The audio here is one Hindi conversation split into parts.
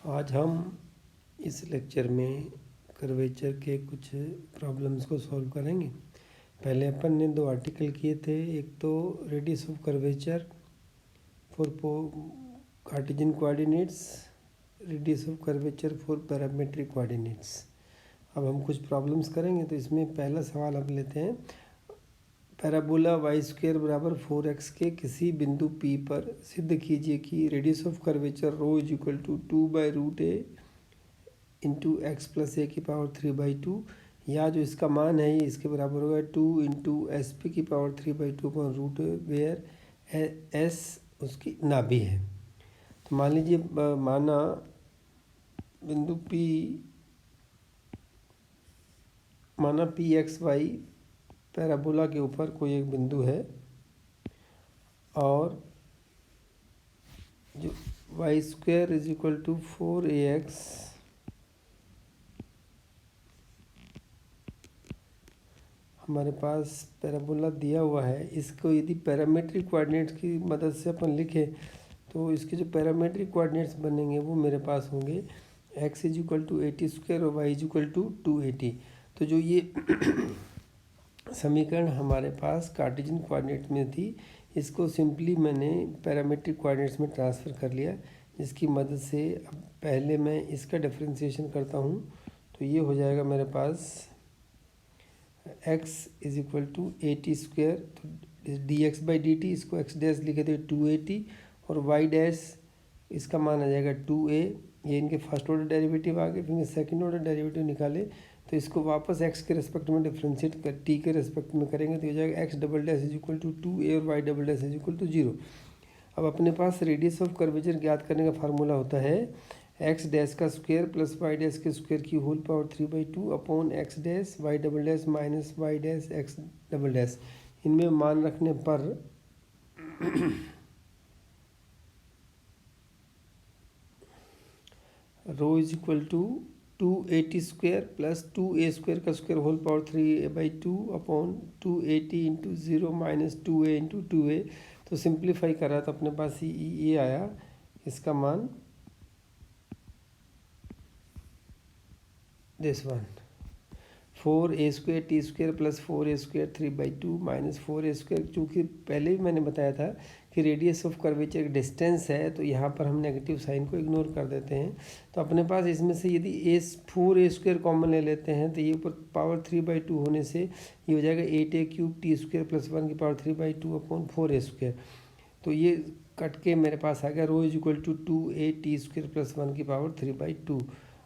आज हम इस लेक्चर में कर्वेचर के कुछ प्रॉब्लम्स को सॉल्व करेंगे। पहले अपन ने दो आर्टिकल किए थे, एक तो radius of curvature for Cartesian coordinates, radius of curvature for parametric coordinates. अब हम कुछ प्रॉब्लम्स करेंगे। तो इसमें पहला सवाल हम लेते हैं, पैराबोला y² बराबर 4x के किसी बिंदु P पर सिद्ध कीजिए कि radius of curvature rho is equal to 2/√a into X plus A की पावर 3/2, या जो इसका मान है ये इसके बराबर होगा 2 इंटू एस पी की power 3/2 upon root where S उसकी नाभि है। तो मान लीजिए माना बिंदु P, माना PXY पैराबोला के ऊपर कोई एक बिंदु है और जो y² is equal to 4ax हमारे पास पैराबोला दिया हुआ है। इसको यदि पैरामेट्रिक कोऑर्डिनेट्स की मदद से अपन लिखें तो इसके जो पैरामेट्रिक कोऑर्डिनेट्स बनेंगे वो मेरे पास होंगे x इज इक्वल टू 80² और y इज इक्वल टू 280। तो जो ये समीकरण हमारे पास कार्टेशियन कोऑर्डिनेट में थी, इसको सिंपली मैंने पैरामेट्रिक कोऑर्डिनेट्स में ट्रांसफ़र कर लिया, जिसकी मदद से अब पहले मैं इसका डिफरेंशिएशन करता हूँ। तो ये हो जाएगा मेरे पास x इज इक्वल टू 80², तो dx/dt इसको x डैश लिखे थे 280 और y डैश इसका मान आ जाएगा 2a। ये इनके फर्स्ट ऑर्डर डेरिवेटिव आ गए, फिर सेकंड ऑर्डर डेरिवेटिव निकाले तो इसको वापस x के रेस्पेक्ट में डिफ्रेंशिएट कर t के रेस्पेक्ट में करेंगे तो हो जाएगा x double dash is equal to 2a और y double dash is equal to 0। अब अपने पास रेडियस ऑफ कर्वेचर ज्ञात करने का फार्मूला होता है x डैश का स्क्वायर प्लस y डैश के स्क्वायर की whole power 3/2 upon x dash y double dash minus y dash x double dash. इनमें मान रखने पर rho is equal to 280² plus 2a² का square whole power 3/2 upon 280 into 0 minus 2a into 2a। तो सिंप्लीफाई करा तो अपने पास ये आया, इसका मान this one 4a² t² plus 4a² 3/2 minus 4a²। चूँकि पहले भी मैंने बताया था कि रेडियस ऑफ कर्वेचर एक डिस्टेंस है, तो यहाँ पर हम नेगेटिव साइन को इग्नोर कर देते हैं। तो अपने पास इसमें से यदि 4a² कॉमन ले लेते हैं तो ये ऊपर पावर 3/2 होने से ये हो जाएगा 8a³ t² प्लस 1 की पावर 3/2 अपॉन 4a²। तो ये कट के मेरे पास आ गया rho is equal to 2a t² plus 1 की पावर 3/2।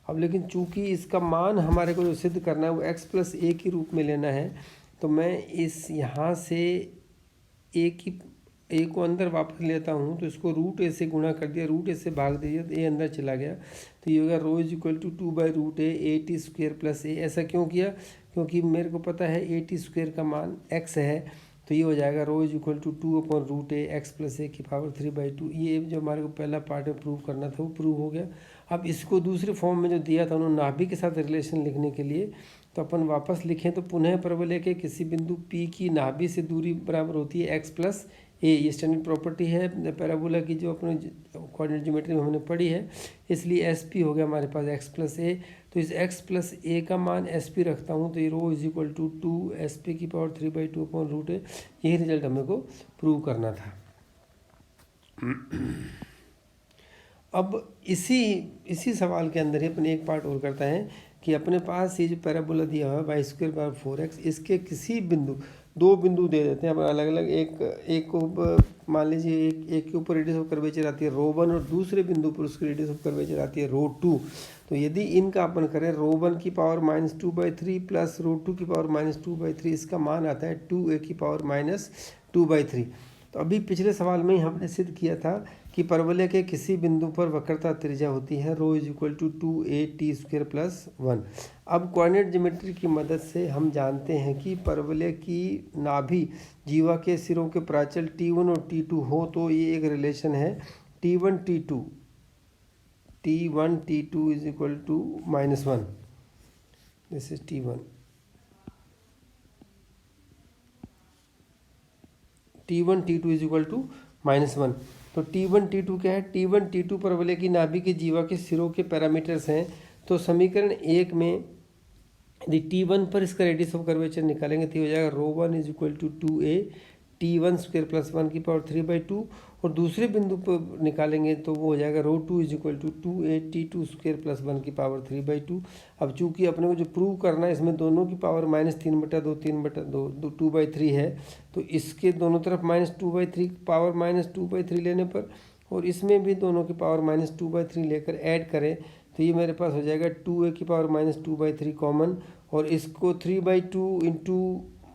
अब लेकिन चूंकि इसका मान हमारे को जो सिद्ध करना है वो x प्लस a के रूप में लेना है, तो मैं इस यहाँ से a को अंदर वापस लेता हूँ, तो इसको रूट a से गुणा कर दिया, रूट a से भाग दिया तो a अंदर चला गया। तो ये होगा rho is equal to 2/√a t² plus a। ऐसा क्यों किया? क्योंकि मेरे को पता है t² का मान x है, तो ये हो जाएगा rho is equal to 2/√a x plus a की पावर 3/2। ये जो हमारे को पहला पार्ट में प्रूव करना था वो प्रूव हो गया। अब इसको दूसरे फॉर्म में जो दिया था उन्होंने नाभि के साथ रिलेशन लिखने के लिए, तो अपन वापस लिखें तो पुनः परवलय के किसी बिंदु P की नाभि से दूरी बराबर होती है x प्लस a। ये स्टैंडर्ड प्रॉपर्टी है पैराबोला की जो अपने कोऑर्डिनेट ज्योमेट्री में हमने पढ़ी है, इसलिए SP हो गया हमारे पास x प्लस a। तो इस x प्लस a का मान SP रखता हूँ तो ये रो इज इक्वल टू 2SP की पावर 3/2 अपॉन रूट a। यही रिजल्ट हमें को प्रूव करना था। अब इसी सवाल के अंदर ही अपन एक पार्ट और करते हैं कि अपने पास ये जो पैराबोला दिया हुआ है y² बराबर 4x, इसके किसी बिंदु, दो बिंदु दे देते हैं अपन अलग अलग। एक को मान लीजिए एक के ऊपर रेडियस ऑफ कर्वेचर आती है रो1 और दूसरे बिंदु पर उसकी रेडियस ऑफ कर्वेचर आती है रो2। तो यदि इनका अपन करें रो1 की पावर -2/3 प्लस रो2 की पावर -2/3, इसका मान आता है 2a की पावर -2/3। तो अभी पिछले सवाल में ही हमने सिद्ध किया था कि परवलय के किसी बिंदु पर वक्रता त्रिज्या होती है rho is equal to 2a t² plus 1। अब कोऑर्डिनेट ज्योमेट्री की मदद से हम जानते हैं कि परवलय की नाभि जीवा के सिरों के प्राचल t1 और t2 हो तो ये एक रिलेशन है t1 t2 is equal to -1। This is t1 t2 is equal to -1। तो T1 T2 क्या है, T1 T2 परवलय की नाभि के जीवा के सिरों के पैरामीटर्स हैं। तो समीकरण 1 में यदि T1 पर इसका रेडियस ऑफ कर्वेचर निकालेंगे तो हो जाएगा ρ1 is equal to 2a T1 square plus 1 की पावर 3/2, और दूसरे बिंदु पर निकालेंगे तो वो हो जाएगा ρ2 is equal to 2a T2 square plus 1 की पावर 3/2। अब चूंकि अपने को जो प्रूव करना है इसमें दोनों की पावर -3/2 3/2 2/3 है, तो इसके दोनों तरफ -2/3 पावर -2/3 लेने पर, और इसमें भी दोनों की पावर -2/3 लेकर ऐड करें तो ये मेरे पास हो जाएगा 2a की पावर -2/3 कॉमन, और इसको 3/2 इंटू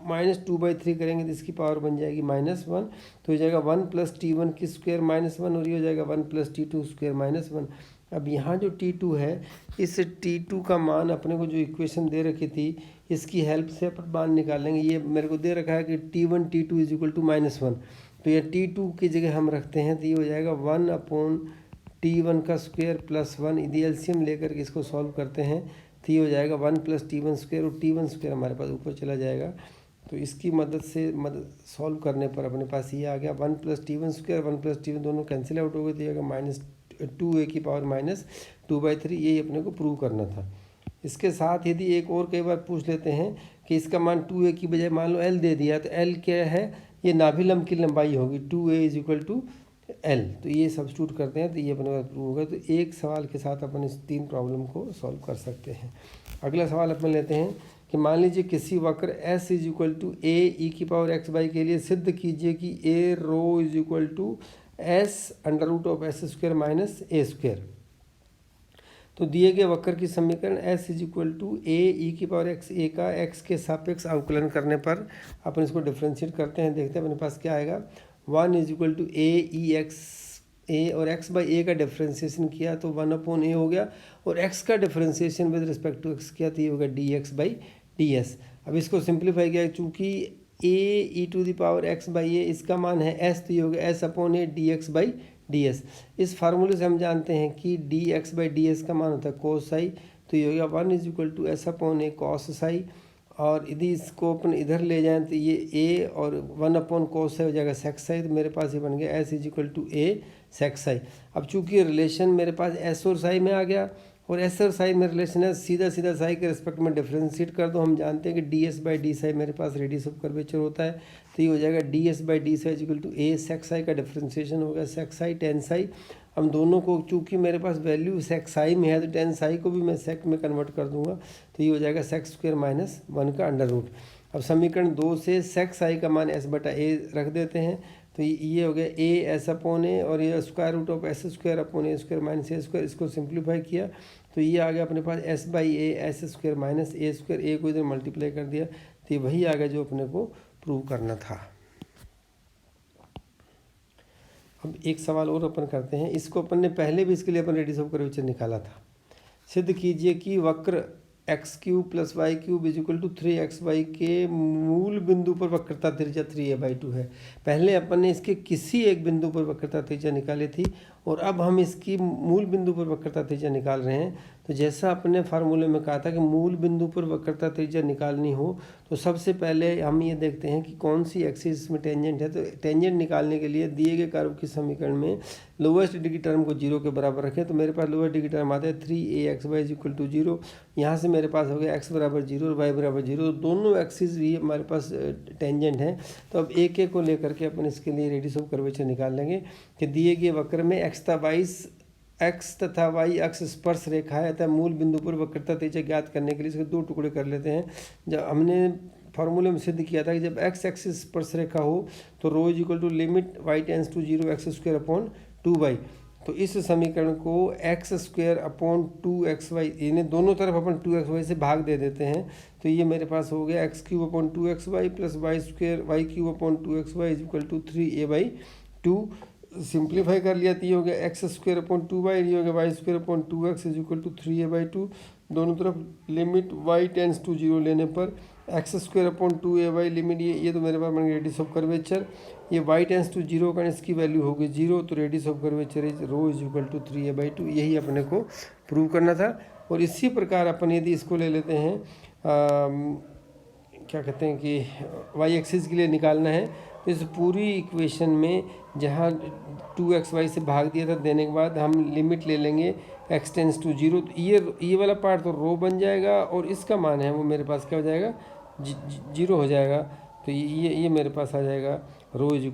-2/3 करेंगे तो इसकी पावर बन जाएगी -1, तो हो जाएगा 1 प्लस T1 की स्क्वायर -1, और ये हो जाएगा 1 प्लस T2 स्क्वायर -1। अब यहाँ जो T2 है, इस T2 का मान अपने को जो इक्वेशन दे रखी थी इसकी हेल्प से अपन मान निकाल लेंगे। ये मेरे को दे रखा है कि T1 T2 is equal to -1, तो ये T2 की जगह हम रखते हैं तो ये हो जाएगा 1/T1 का स्क्वायर प्लस 1। यदि एलसीएम लेकर के इसको सॉल्व करते हैं तो ये हो जाएगा 1 प्लस T1 स्क्वायर, और T1 स्क्वायर हमारे पास ऊपर चला जाएगा। तो इसकी मदद सॉल्व करने पर अपने पास ये आ गया 1 plus T1 square 1 plus T1 दोनों कैंसिल आउट हो गए, तो ये -2a की पावर -2/3। यही अपने को प्रूव करना था। इसके साथ यदि एक और कई बार पूछ लेते हैं कि इसका मान 2a की बजाय मान लो l दे दिया, तो l क्या है, ये नाभिलंब की लंबाई होगी 2a is equal to l, तो ये सब्स्टिट्यूट करते हैं तो ये अपने पास प्रूव होगा। तो एक सवाल के साथ अपन इस 3 प्रॉब्लम को सॉल्व कर सकते हैं। अगला सवाल अपन लेते हैं कि मान लीजिए किसी वक्र s is equal to a e की पावर x बाई के लिए सिद्ध कीजिए कि a rho is equal to s under root of s square minus a square. तो दिए गए वक्र की समीकरण s is equal to a e की पावर x a का x के सापेक्ष अवकलन करने पर अपन इसको डिफ्रेंशिएट करते हैं। देखते हैं अपने पास क्या आएगा। 1 is equal to a e x a, और x बाई a का डिफ्रेंशिएशन किया तो 1/a हो गया, और x का differentiation with respect to x किया तो ये होगा dx बाई ds। अब इसको सिंप्लीफाई किया, चूँकि a e to the power x by a इसका मान है s, तो ये होगा s/a dx बाई ds। इस फार्मूले से हम जानते हैं कि dx बाई ds का मान होता है कोस साई, तो ये हो गया 1 is equal to s/a cos psi, और यदि इसको अपन इधर ले जाएं तो ये a और 1 कोस साई हो जाएगा सेक साई, तो मेरे पास ये बन गया s is equal to a sec psi. अब चूंकि रिलेशन मेरे पास s और साई में आ गया, और s और साई में रिलेशन है, सीधा सीधा साई के रिस्पेक्ट में डिफ्रेंशिएट कर दो। हम जानते हैं कि ds बाई डी साई मेरे पास रेडियस ऑफ कर्वेचर होता है, तो ये हो जाएगा ds by D psi equal to a sec psi का डिफ्रेंशिएशन हो गया सेक साई टेन साई। हम दोनों को चूँकि मेरे पास वैल्यू सेक साई में है तो टेन साई को भी मैं सेक में कन्वर्ट कर दूंगा, तो ये हो जाएगा सेक स्क्वायर माइनस 1 का अंडर रूट। अब समीकरण 2 से सेक साई का मान s/a रख देते हैं, तो ये हो गया a s/a, और ये square root of s square upon a square minus a square. इसको सिंप्लीफाई किया तो ये आ गया अपने पास s by a s square minus a square, a को इधर मल्टीप्लाई कर दिया तो ये वही आ गया जो अपने को प्रूव करना था। अब एक सवाल और अपन करते हैं, इसको अपन ने पहले भी इसके लिए अपन रेडियस ऑफ कर्वेचर निकाला था। सिद्ध कीजिए कि वक्र x³ plus y³ is equal to 3xy के मूल बिंदु पर वक्रता त्रिज्या 3a/2 है। पहले अपन ने इसके किसी एक बिंदु पर वक्रता त्रिज्या निकाली थी, और अब हम इसकी मूल बिंदु पर वक्रता त्रिज्या निकाल रहे हैं। तो जैसा अपने फार्मूले में कहा था कि मूल बिंदु पर वक्रता त्रिज्या निकालनी हो तो सबसे पहले हम ये देखते हैं कि कौन सी एक्सिस में टेंजेंट है। तो टेंजेंट निकालने के लिए दिए गए कर्व की समीकरण में लोवेस्ट डिग्री टर्म को 0 के बराबर रखें, तो मेरे पास लोवेस्ट डिग्री टर्म आता है 3axy इज इक्वल टू 0। यहाँ से मेरे पास हो गया x बराबर 0 और y बराबर 0, दोनों एक्सिस भी हमारे पास टेंजेंट हैं। तो अब एक एक को लेकर के अपन इसके लिए रेडियस ऑफ कर्वेचर निकाल लेंगे कि दिए गए वक्र में x तथा y अक्ष स्पर्श रेखा है, अतः मूल बिंदु पर वक्रता त्रिज्या ज्ञात करने के लिए इसके 2 टुकड़े कर लेते हैं। जब हमने फार्मूले में सिद्ध किया था कि जब x एक्सिस स्पर्श रेखा हो तो rho is equal to limit y tends to 0 x square upon 2y। तो इस समीकरण को x स्क्वायर अपॉन 2xy, इन्हें दोनों तरफ अपन 2xy से भाग दे देते हैं, तो ये मेरे पास हो गया x³ upon 2xy plus y³ upon 2xy is equal to 3a/2। Simplify कर लिया तो ये हो गया x स्क्वायर अपॉन 2y, ये हो गया y square upon 2x is equal to 3a/2। दोनों तरफ लिमिट y टेंस टू 0 लेने पर x square upon 2a/, limit ये तो मेरे पास बन गया रेडियस ऑफ कर्वेचर। ये y टेंस टू 0 का इसकी वैल्यू होगी 0, तो radius of curvature is rho is equal to 3a/2। यही अपने को प्रूव करना था। और इसी प्रकार अपन यदि इसको ले लेते हैं क्या कहते हैं कि y एक्सिस के लिए निकालना है, तो इस पूरी इक्वेशन में जहाँ 2xy से भाग दिया था, देने के बाद हम लिमिट ले लेंगे x टेंस टू 0, तो ये वाला पार्ट तो रो बन जाएगा और इसका मान है वो मेरे पास क्या हो जाएगा, 0 हो जाएगा। तो ये मेरे पास आ जाएगा रो इज